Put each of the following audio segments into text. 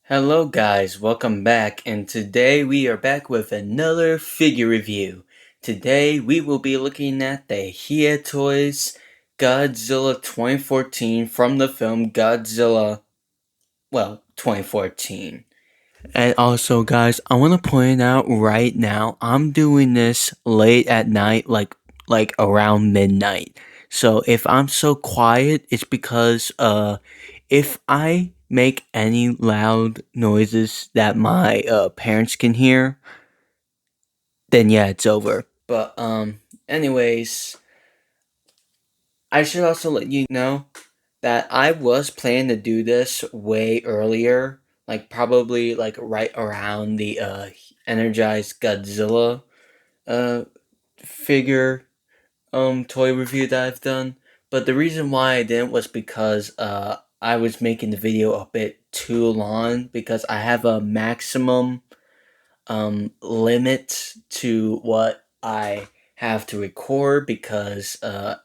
Hello guys, welcome back, and today we are back with another figure review. Today we will be looking at the Hiya Toys Godzilla 2014 from the film Godzilla, 2014. And also guys, I want to point out right now, I'm doing this late at night, like around midnight. So if I'm so quiet, it's because if I make any loud noises that my parents can hear, then yeah, it's over. But anyways, I should also let you know that I was planning to do this way earlier, like probably like right around the energized Godzilla uh figure toy review that I've done. But the reason why I didn't was because I was making the video a bit too long because I have a maximum limit to what I have to record because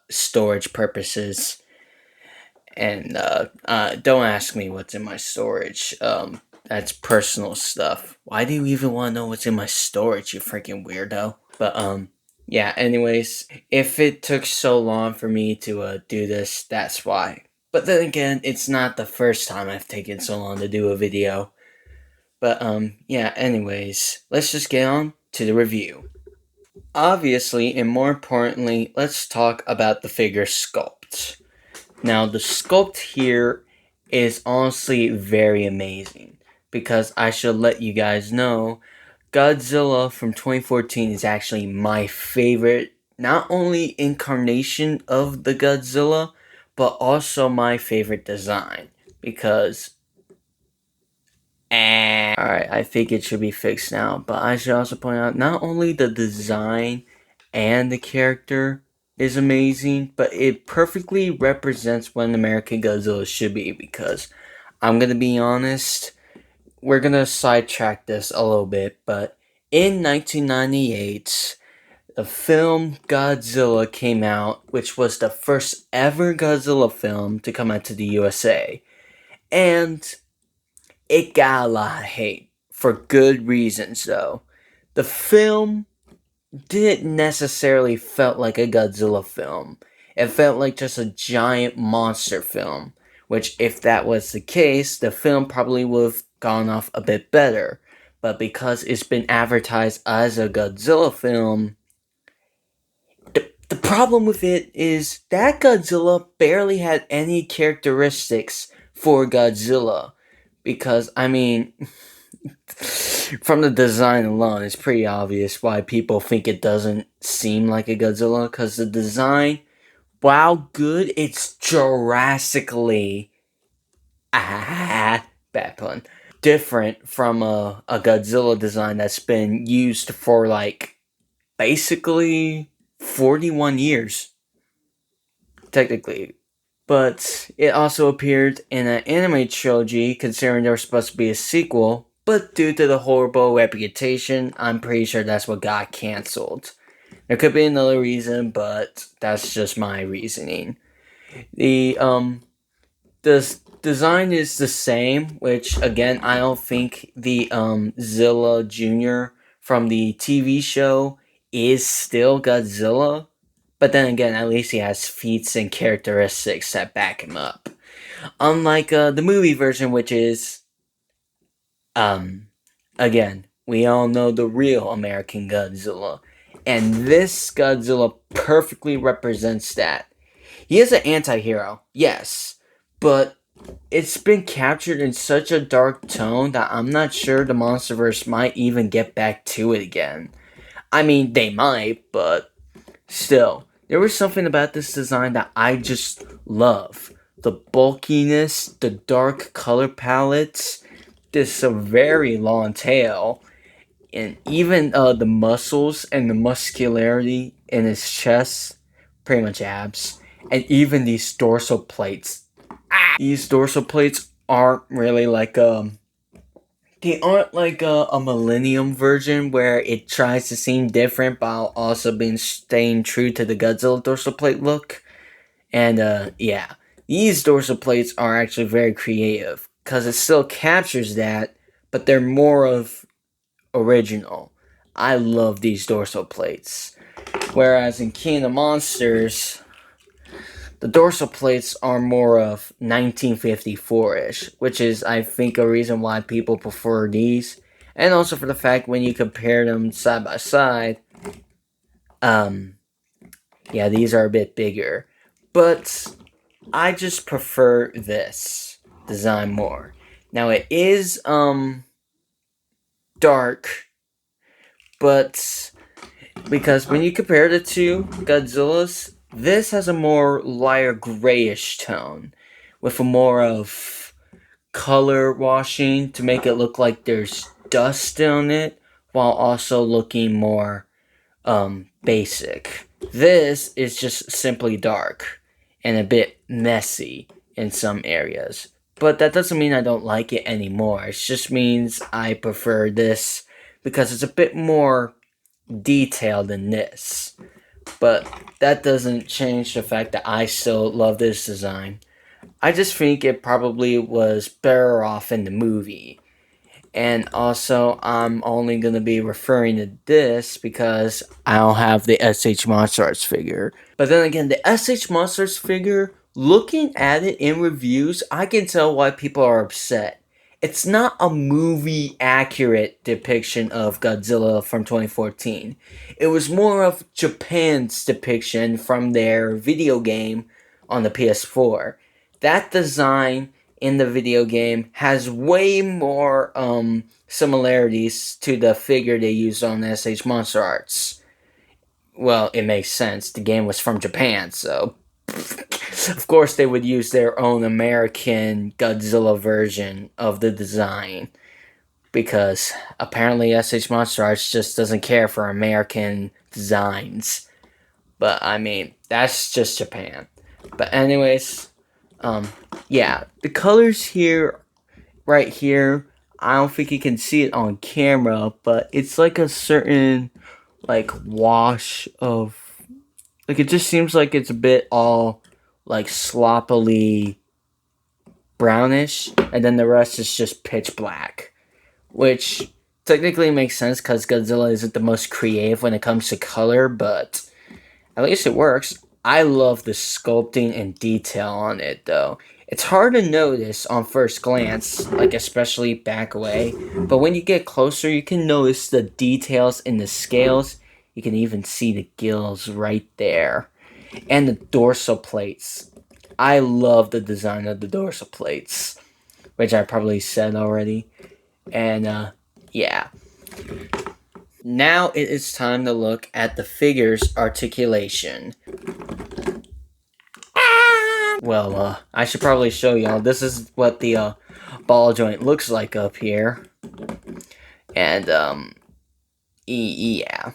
storage purposes. And don't ask me what's in my storage. That's personal stuff. Why do you even want to know what's in my storage, you freaking weirdo? But yeah. Anyways, if it took so long for me to do this, that's why. But then again, it's not the first time I've taken so long to do a video. But yeah. Anyways, let's just get on to the review. Obviously, and more importantly, let's talk about the figure sculpt. Now, the sculpt here is honestly very amazing because I should let you guys know Godzilla from 2014 is actually my favorite, not only incarnation of the Godzilla, but also my favorite design because alright, I think it should be fixed now, but I should also point out not only the design and the character is amazing, but it perfectly represents what an American Godzilla should be because I'm gonna be honest, we're gonna sidetrack this a little bit, but in 1998, the film Godzilla came out, which was the first ever Godzilla film to come out to the USA. And it got a lot of hate for good reasons though. The film didn't necessarily felt like a Godzilla film. It felt like just a giant monster film, which if that was the case, the film probably would have gone off a bit better. But because it's been advertised as a Godzilla film, the problem with it is that Godzilla barely had any characteristics for Godzilla. Because, I mean, from the design alone, it's pretty obvious why people think it doesn't seem like a Godzilla. Because the design, while good, it's drastically bad pun, different from a Godzilla design that's been used for like basically 41 years, technically. But it also appeared in an anime trilogy, considering there was supposed to be a sequel, but due to the horrible reputation, I'm pretty sure that's what got cancelled. There could be another reason, but that's just my reasoning. The design is the same, which again I don't think the Zilla Jr. from the TV show is still Godzilla. But then again, at least he has feats and characteristics that back him up. Unlike the movie version, which is, um, again, we all know the real American Godzilla. And this Godzilla perfectly represents that. He is an anti hero, yes, but it's been captured in such a dark tone that I'm not sure the Monsterverse might even get back to it again. I mean, they might, but still, there was something about this design that I just love. The bulkiness, the dark color palettes, this very long tail, and even the muscles and the muscularity in his chest, pretty much abs, and even these dorsal plates. These dorsal plates aren't really like they aren't like a Millennium version where it tries to seem different while also being staying true to the Godzilla dorsal plate look. And yeah, these dorsal plates are actually very creative because it still captures that, but they're more of original. I love these dorsal plates. Whereas in King of Monsters, the dorsal plates are more of 1954-ish, which is, I think, a reason why people prefer these. And also for the fact when you compare them side by side, um, yeah, these are a bit bigger. But I just prefer this design more. Now it is dark, but because when you compare the two Godzillas, this has a more lighter grayish tone with a more of color washing to make it look like there's dust on it while also looking more basic. This is just simply dark and a bit messy in some areas. But that doesn't mean I don't like it anymore. It just means I prefer this because it's a bit more detailed than this. But that doesn't change the fact that I still love this design. I just think it probably was better off in the movie. And also, I'm only going to be referring to this because I don't have the SH Monster Arts figure. But then again, the SH Monster Arts figure, looking at it in reviews, I can tell why people are upset. It's not a movie accurate depiction of Godzilla from 2014. It was more of Japan's depiction from their video game on the PS4. That design in the video game has way more similarities to the figure they used on SH Monster Arts. Well, it makes sense. The game was from Japan, so of course they would use their own American Godzilla version of the design. Because apparently SH Monster Arts just doesn't care for American designs. But I mean, that's just Japan. But anyways, yeah, the colors here, right here, I don't think you can see it on camera, but it's like a certain, like, wash of, like, it just seems like it's a bit all, like, sloppily brownish, and then the rest is just pitch black, which technically makes sense because Godzilla isn't the most creative when it comes to color, but at least it works. I love the sculpting and detail on it, though. It's hard to notice on first glance, like especially back away, but when you get closer, you can notice the details in the scales. You can even see the gills right there. And the dorsal plates. I love the design of the dorsal plates, which I probably said already. And, yeah. Now it is time to look at the figure's articulation. Well, I should probably show y'all. This is what the ball joint looks like up here. And, yeah.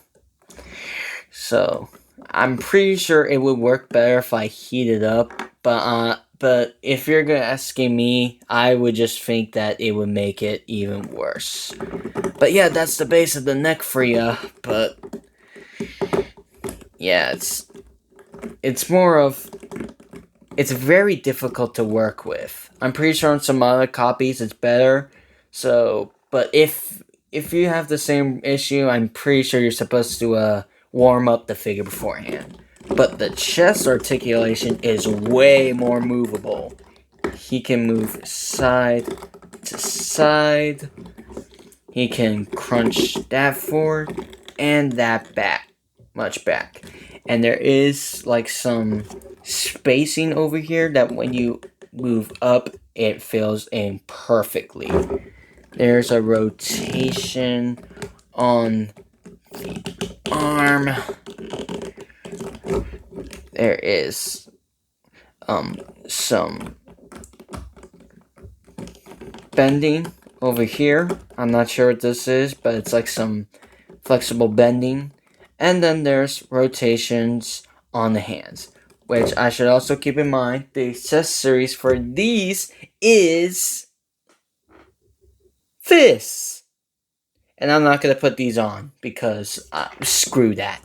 So, I'm pretty sure it would work better if I heat it up. But if you're asking me, I would just think that it would make it even worse. But yeah, that's the base of the neck for ya. But, yeah, it's more of... It's very difficult to work with. I'm pretty sure on some other copies it's better. So, but if you have the same issue, I'm pretty sure you're supposed to warm up the figure beforehand. But the chest articulation is way more movable. He can move side to side. He can crunch that forward and that back, much back. And there is like some spacing over here that when you move up, it fills in perfectly. There's a rotation on the arm. There is some bending over here. I'm not sure what this is, but it's like some flexible bending. And then there's rotations on the hands, which I should also keep in mind. The accessories for these is this. And I'm not going to put these on because screw that.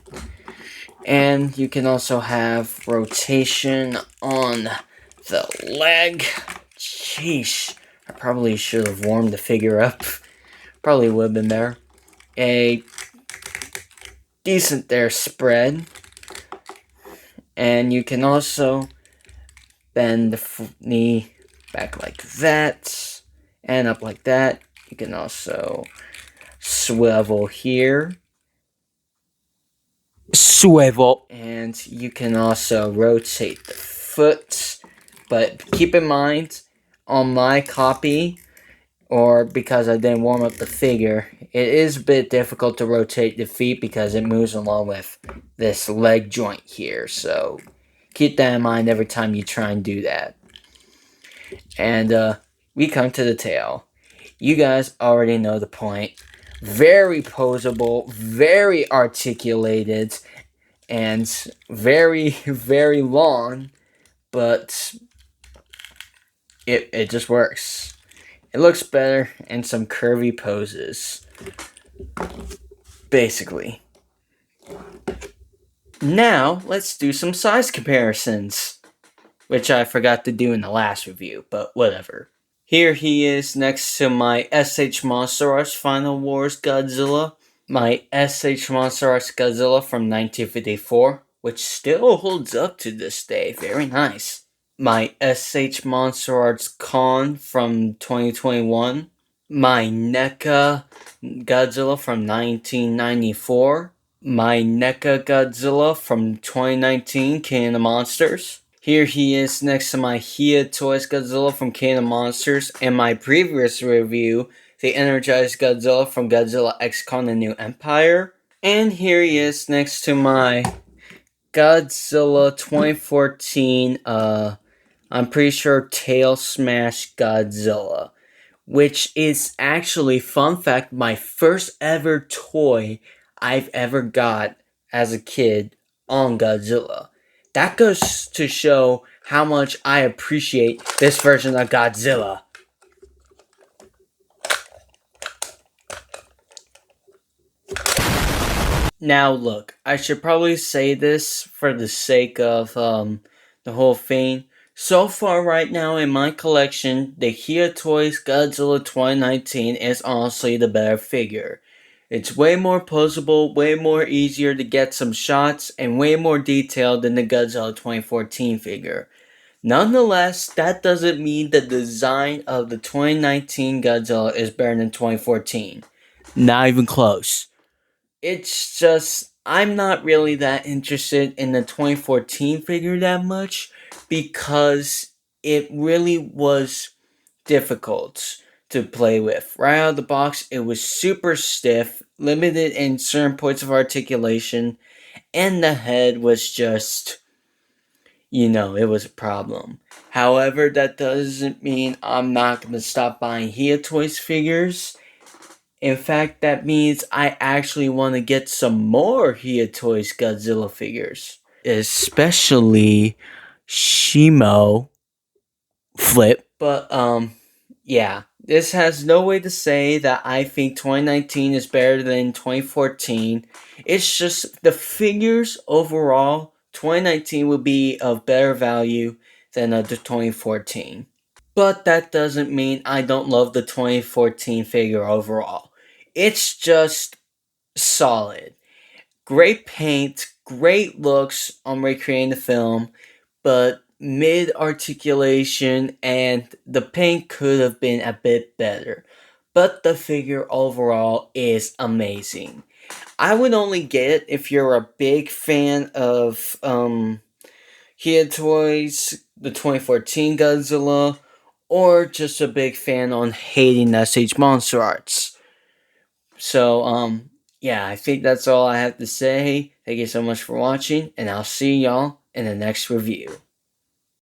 And you can also have rotation on the leg. Sheesh. Her probably should have warmed the figure up. Probably would have been better. A decent there spread. And you can also bend the knee back like that. And up like that. You can also swivel here. Swivel. And you can also rotate the foot. But keep in mind, on my copy, or because I didn't warm up the figure, it is a bit difficult to rotate the feet because it moves along with this leg joint here. So keep that in mind every time you try and do that. And we come to the tail. You guys already know the point. Very posable, very articulated, and very, very long, but it just works. It looks better in some curvy poses. Basically. Now, let's do some size comparisons. Which I forgot to do in the last review, but whatever. Here he is next to my SH Monster Arts Final Wars Godzilla. My SH Monster Arts Godzilla from 1954, which still holds up to this day. Very nice. My SH Monster Arts Con from 2021. My NECA Godzilla from 1994. My NECA Godzilla from 2019, King of Monsters. Here he is next to my Hiya Toys Godzilla from King of Monsters, and my previous review, the Energized Godzilla from Godzilla X Kong The New Empire. And here he is next to my Godzilla 2014, I'm pretty sure Tail Smash Godzilla, which is actually, fun fact, my first ever toy I've ever got as a kid on Godzilla. That goes to show how much I appreciate this version of Godzilla. Now look, I should probably say this for the sake of the whole thing. So far right now in my collection, the Hiya Toys Godzilla 2019 is honestly the better figure. It's way more posable, way more easier to get some shots, and way more detailed than the Godzilla 2014 figure. Nonetheless, that doesn't mean the design of the 2019 Godzilla is better than 2014. Not even close. It's just, I'm not really that interested in the 2014 figure that much because it really was difficult to play with. Right out of the box, it was super stiff, limited in certain points of articulation, and the head was just, it was a problem. However, that doesn't mean I'm not going to stop buying Hiya Toys figures. In fact, that means I actually want to get some more Hiya Toys Godzilla figures. Especially Shimo Flip. But, yeah. This has no way to say that I think 2019 is better than 2014. It's just the figures overall, 2019 would be of better value than the 2014. But that doesn't mean I don't love the 2014 figure overall. It's just solid. Great paint, great looks on recreating the film, but mid articulation and the paint could have been a bit better. But the figure overall is amazing. I would only get it if you're a big fan of Hiya Toys, the 2014 Godzilla, or just a big fan on hating SH Monster Arts. So, yeah, I think that's all I have to say. Thank you so much for watching, and I'll see y'all in the next review.